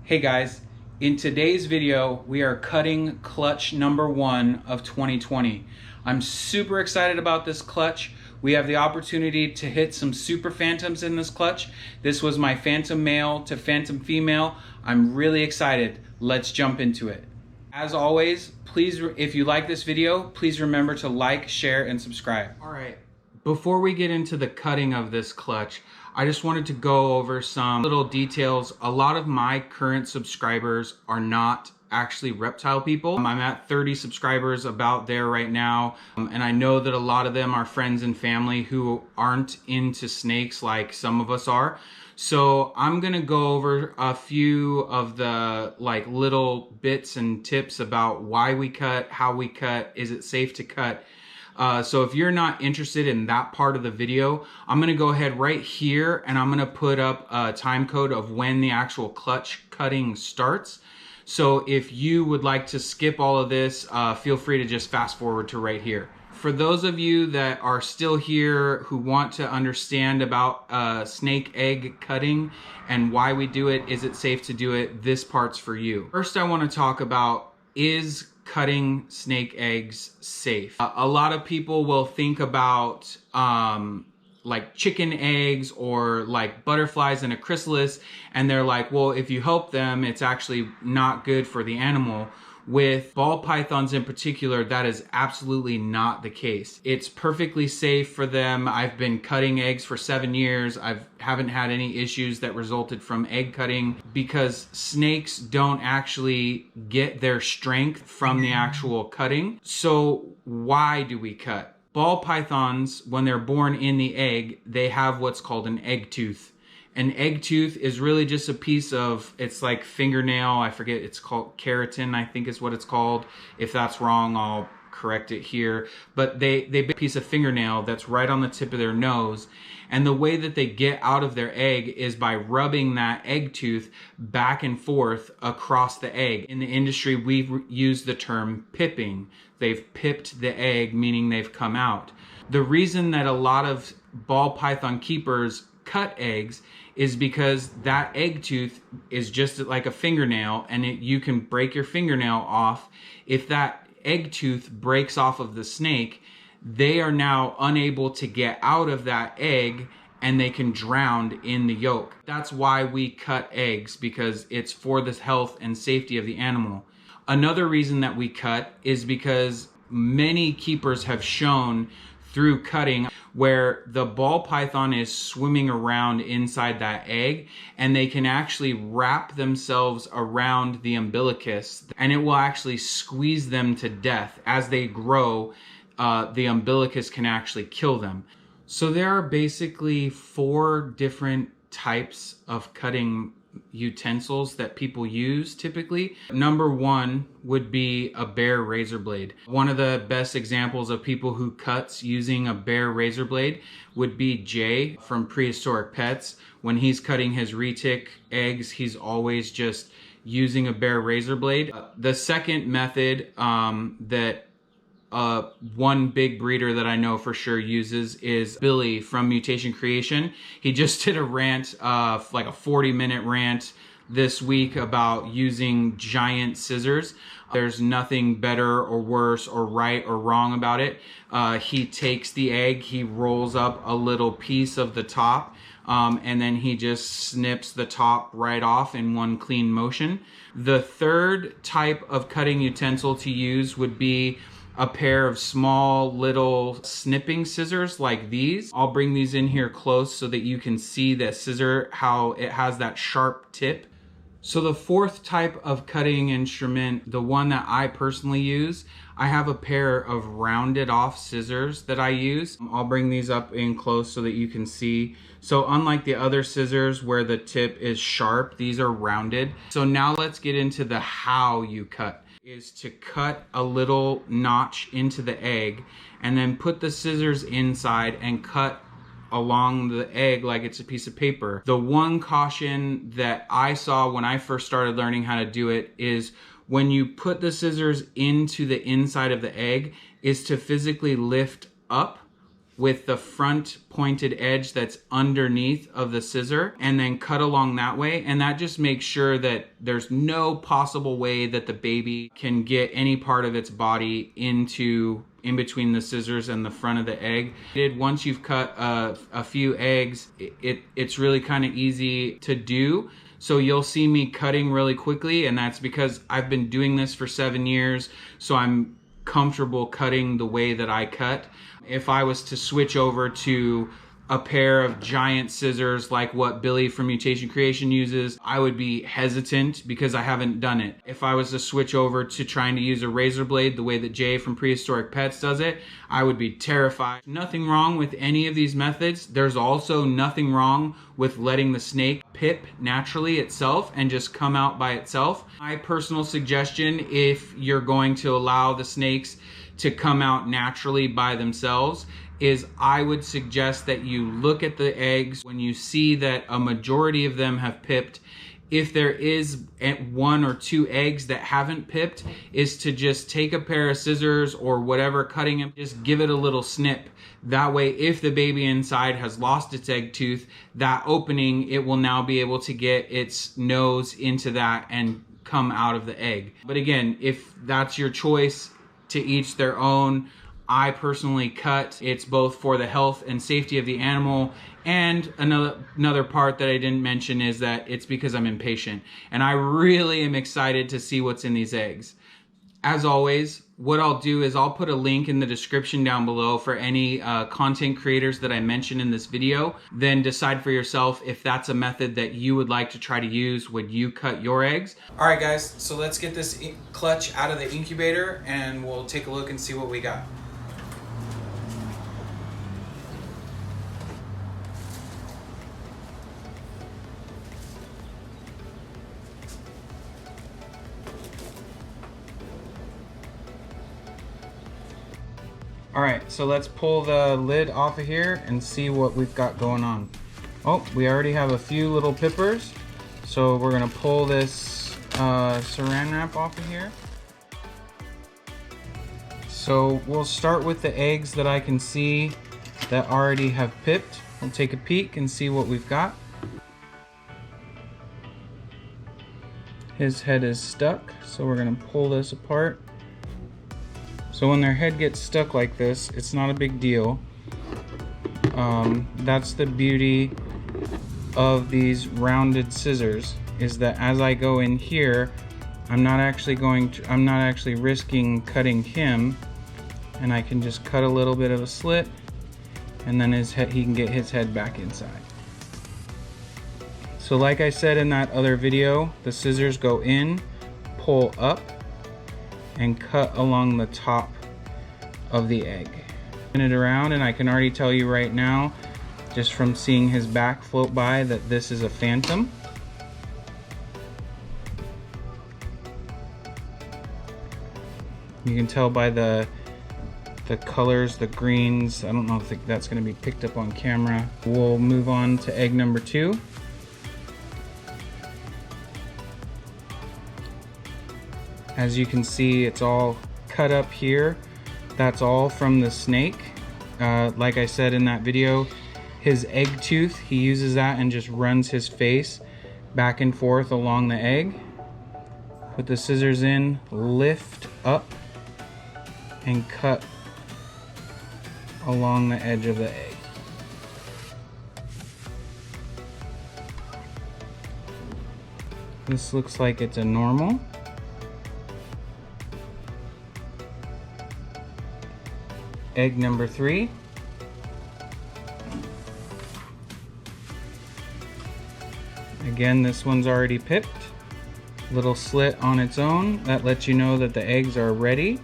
Hey guys, in today's video we are cutting clutch number 1 of 2020. I'm super excited about this clutch. We have the opportunity to hit some super phantoms in this clutch. This was my phantom male to phantom female. I'm really excited. Let's jump into it. As always, please, if you like this video, please remember to like, share, and subscribe. All right, before we get into the cutting of this clutch, I just wanted to go over some little details. A lot of my current subscribers are not actually reptile people. I'm at 30 subscribers about there right now. And I know that a lot of them are friends and family who aren't into snakes like some of us are. So I'm gonna go over a few of the little bits and tips about why we cut, how we cut, is it safe to cut. So if you're not interested in that part of the video, I'm going to go ahead right here and I'm going to put up a time code of when the actual clutch cutting starts. So if you would like to skip all of this, feel free to just fast forward to right here. For those of you that are still here who want to understand about snake egg cutting and why we do it, is it safe to do it, this part's for you. First, I want to talk about, is cutting snake eggs safe? A lot of people will think about like chicken eggs or like butterflies in a chrysalis, and they're like, well, if you help them, it's actually not good for the animal. With ball pythons in particular, that is absolutely not the case. It's perfectly safe for them. I've been cutting eggs for 7 years. I haven't had any issues that resulted from egg cutting because snakes don't actually get their strength from the actual cutting. So why do we cut? Ball pythons, when they're born in the egg, they have what's called an egg tooth. An egg tooth is really just a piece of, it's like fingernail, I forget, it's called keratin, I think is what it's called. If that's wrong, I'll correct it here. But they a piece of fingernail that's right on the tip of their nose. And the way that they get out of their egg is by rubbing that egg tooth back and forth across the egg. In the industry, we've used the term pipping. They've pipped the egg, meaning they've come out. The reason that a lot of ball python keepers cut eggs is because that egg tooth is just like a fingernail, and you can break your fingernail off. If that egg tooth breaks off of the snake, they are now unable to get out of that egg and they can drown in the yolk. That's why we cut eggs, because it's for the health and safety of the animal. Another reason that we cut is because many keepers have shown through cutting where the ball python is swimming around inside that egg, and they can actually wrap themselves around the umbilicus, and it will actually squeeze them to death. As they grow, the umbilicus can actually kill them. So there are basically 4 different types of cutting utensils that people use typically. Number 1 would be a bare razor blade. One of the best examples of people who cuts using a bare razor blade would be Jay from Prehistoric Pets. When he's cutting his retic eggs, he's always just using a bare razor blade. The second method that one big breeder that I know for sure uses is Billy from Mutation Creation. He just did a rant, like a 40-minute rant this week about using giant scissors. There's nothing better or worse or right or wrong about it. He takes the egg, he rolls up a little piece of the top, and then he just snips the top right off in one clean motion. The third type of cutting utensil to use would be a pair of small little snipping scissors like these. I'll bring these in here close so that you can see the scissor, how it has that sharp tip. So the fourth type of cutting instrument, the one that I personally use, I have a pair of rounded off scissors that I use. I'll bring these up in close so that you can see. So unlike the other scissors where the tip is sharp, these are rounded. So now let's get into the how you cut. Is to cut a little notch into the egg and then put the scissors inside and cut along the egg like it's a piece of paper. The one caution that I saw when I first started learning how to do it is when you put the scissors into the inside of the egg is to physically lift up with the front pointed edge that's underneath of the scissor, and then cut along that way. And that just makes sure that there's no possible way that the baby can get any part of its body in between the scissors and the front of the egg. Once you've cut a few eggs, it's really kind of easy to do. So you'll see me cutting really quickly, and that's because I've been doing this for 7 years, so I'm comfortable cutting the way that I cut. If I was to switch over to a pair of giant scissors like what Billy from Mutation Creation uses, I would be hesitant because I haven't done it. If I was to switch over to trying to use a razor blade the way that Jay from Prehistoric Pets does it, I would be terrified. Nothing wrong with any of these methods. There's also nothing wrong with letting the snake pip naturally itself and just come out by itself. My personal suggestion, if you're going to allow the snakes to come out naturally by themselves, is I would suggest that you look at the eggs when you see that a majority of them have pipped. If there is 1 or 2 eggs that haven't pipped, is to just take a pair of scissors or whatever cutting them, just give it a little snip. That way, if the baby inside has lost its egg tooth, that opening, it will now be able to get its nose into that and come out of the egg. But again, if that's your choice, to each their own. I personally cut. It's both for the health and safety of the animal, and another part that I didn't mention is that it's because I'm impatient and I really am excited to see what's in these eggs. As always, what I'll do is I'll put a link in the description down below for any content creators that I mention in this video. Then decide for yourself if that's a method that you would like to try to use when you cut your eggs. All right guys, so let's get this clutch out of the incubator and we'll take a look and see what we got. All right, so let's pull the lid off of here and see what we've got going on. Oh, we already have a few little pippers. So we're gonna pull this saran wrap off of here. So we'll start with the eggs that I can see that already have pipped. We'll take a peek and see what we've got. His head is stuck, so we're gonna pull this apart. So when their head gets stuck like this, it's not a big deal. That's the beauty of these rounded scissors, is that as I go in here, I'm not actually risking cutting him, and I can just cut a little bit of a slit, and then he can get his head back inside. So like I said in that other video, the scissors go in, pull up, and cut along the top of the egg. Spin it around, and I can already tell you right now, just from seeing his back float by, that this is a phantom. You can tell by the colors, the greens. I don't know if that's going to be picked up on camera. We'll move on to egg number 2. As you can see, it's all cut up here. That's all from the snake. Like I said in that video, his egg tooth, he uses that and just runs his face back and forth along the egg. Put the scissors in, lift up, and cut along the edge of the egg. This looks like it's a normal. Egg number 3. Again, this one's already pipped. Little slit on its own. That lets you know that the eggs are ready.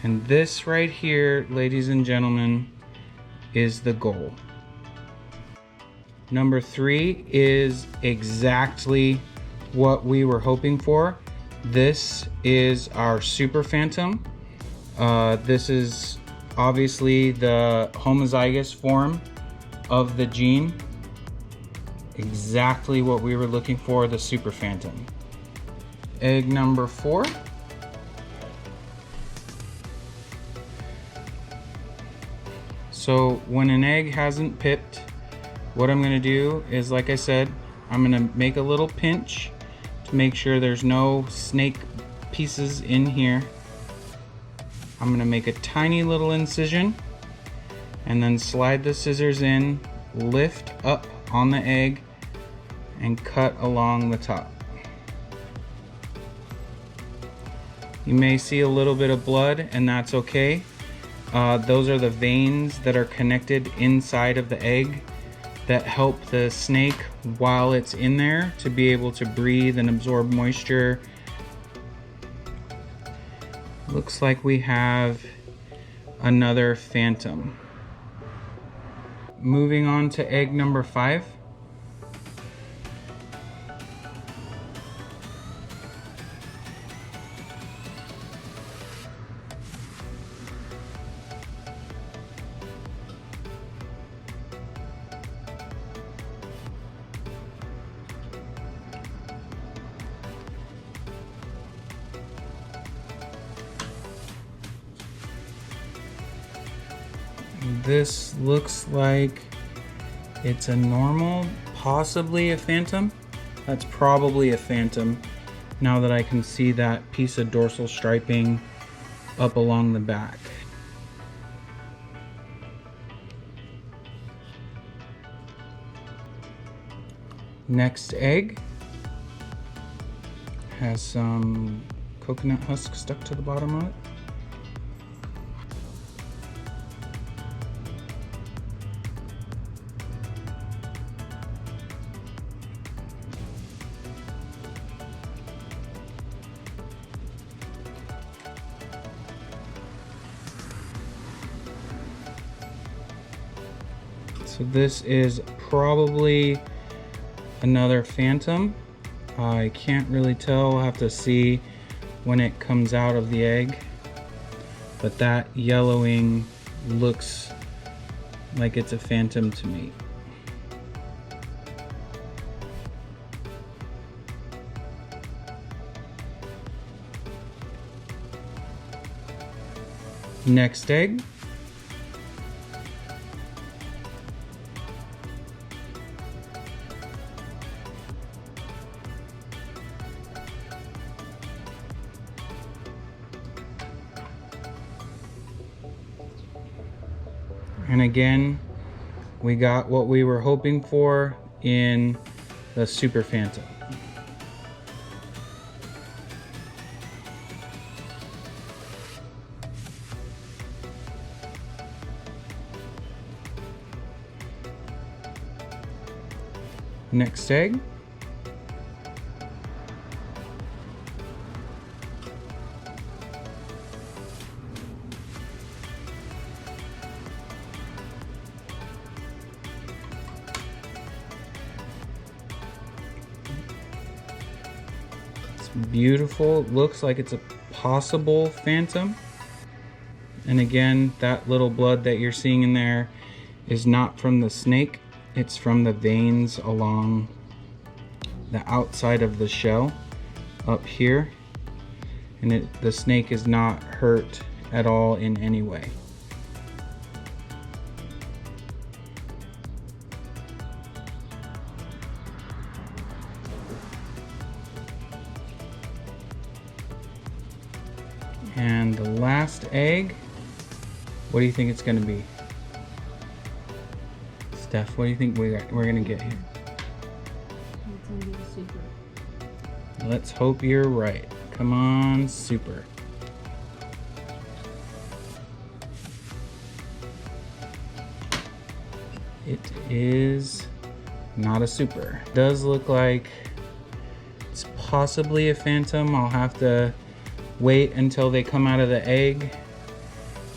And this right here, ladies and gentlemen, is the goal. Number 3 is exactly what we were hoping for. This is our super phantom. This is obviously the homozygous form of the gene. Exactly what we were looking for, the super phantom. egg number 4. So when an egg hasn't pipped, what I'm gonna do is, like I said, I'm gonna make a little pinch to make sure there's no snake pieces in here. I'm gonna make a tiny little incision and then slide the scissors in, lift up on the egg, and cut along the top. You may see a little bit of blood, and that's okay. Those are the veins that are connected inside of the egg that help the snake while it's in there to be able to breathe and absorb moisture. Looks like we have another phantom. Moving on to egg number 5. This looks like it's a normal, possibly a phantom. That's probably a phantom, now that I can see that piece of dorsal striping up along the back. Next egg has some coconut husk stuck to the bottom of it. So this is probably another phantom. I can't really tell, I'll have to see when it comes out of the egg. But that yellowing looks like it's a phantom to me. Next egg. And again, we got what we were hoping for in the Super Phantom. Next egg. Beautiful. Looks like it's a possible phantom. And again, that little blood that you're seeing in there is not from the snake. It's from the veins along the outside of the shell up here. And the snake is not hurt at all in any way. And the last egg, what do you think it's going to be? Steph, what do you think we're going to get here? It's going to be a super. Let's hope you're right. Come on, super. It is not a super. It does look like it's possibly a phantom. I'll have to wait until they come out of the egg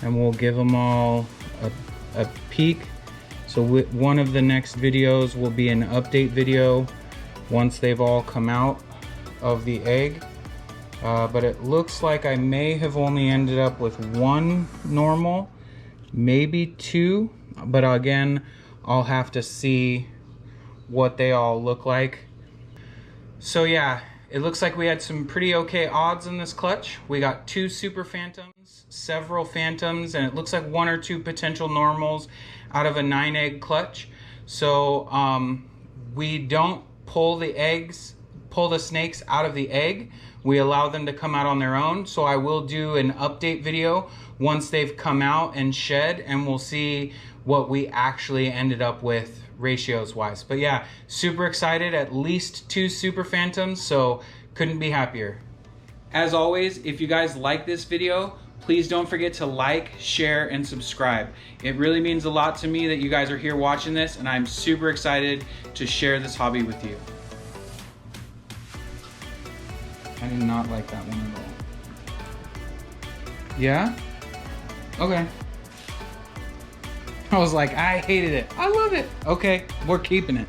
and we'll give them all a peek. So one of the next videos will be an update video once they've all come out of the egg. But it looks like I may have only ended up with one normal, maybe two, but again, I'll have to see what they all look like. So yeah, it looks like we had some pretty okay odds in this clutch. We got 2 super phantoms, several phantoms, and it looks like 1 or 2 potential normals out of a 9-egg clutch. So we don't pull the snakes out of the egg. We allow them to come out on their own. So I will do an update video once they've come out and shed, and we'll see what we actually ended up with ratios wise. But yeah, super excited. At least 2 super phantoms, so couldn't be happier. As always, if you guys like this video, please don't forget to like, share, and subscribe. It really means a lot to me that you guys are here watching this, and I'm super excited to share this hobby with you. I did not like that one at all. Yeah? Okay. I was like, I hated it. I love it. Okay, we're keeping it.